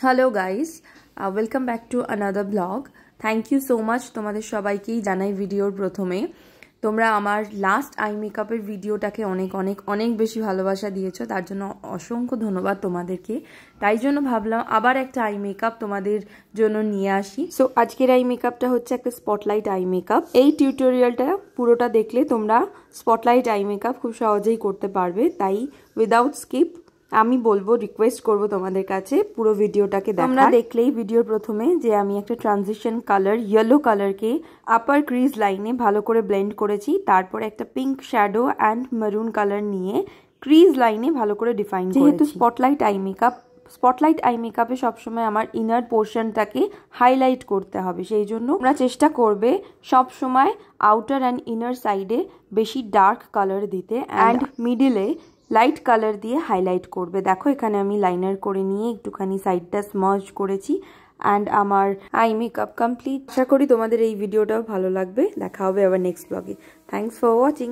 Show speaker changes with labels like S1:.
S1: Hello guys, welcome back to another vlog. Thank you so much তোমাদের সবাইকেই জানাই ভিডিওর প্রথমে তোমরা আমার লাস্ট আই মেকআপের ভিডিওটাকে অনেক বেশি ভালোবাসা দিয়েছো, তার জন্য অসংখ্য ধন্যবাদ তোমাদেরকে। তাই জন্য ভাবলাম আবার একটা আই মেকআপ তোমাদের জন্য নিয়ে আসি। সো আজকের আই মেকআপটা হচ্ছে একটা স্পটলাইট আই মেকআপ। এই টিউটোরিয়ালটা পুরোটা দেখলে তোমরা স্পটলাইট আই মেকআপ খুব সহজেই করতে পারবে। তাই উইদাউট স্কিপ আমি বলবো, রিকোয়েস্ট করব তোমাদের কাছে পুরো ভিডিওটাকে দেখার। তোমরা দেখলেই ভিডিওর প্রথমে যে আমি একটা ট্রানজিশন কালার ইয়েলো কালারকে আপার ক্রিজ লাইনে ভালো করে ব্লেন্ড করেছি, তারপর একটা pink shadow and maroon colour নিয়ে ক্রিজ লাইনে ভালো করে ডিফাইন করেছি। যেহেতু স্পটলাইট আই মেকআপে সবসময় আমার ইনার পোর্শনটাকে হাইলাইট করতে হবে, সেই জন্য তোমরা চেষ্টা করবে সবসময় আউটার অ্যান্ড ইনার সাইডে বেশি ডার্ক কালার দিতে অ্যান্ড মিডিলে লাইট কালার দিয়ে হাইলাইট করবে। দেখো এখানে আমি লাইনার করে নিয়ে একটুখানি সাইডটা স্মার্জ করেছি অ্যান্ড আমার আই মেকআপ কমপ্লিট। আশা করি তোমাদের এই ভিডিওটাও ভালো লাগবে। দেখা হবে আবার নেক্সট ব্লগে। Thanks for watching.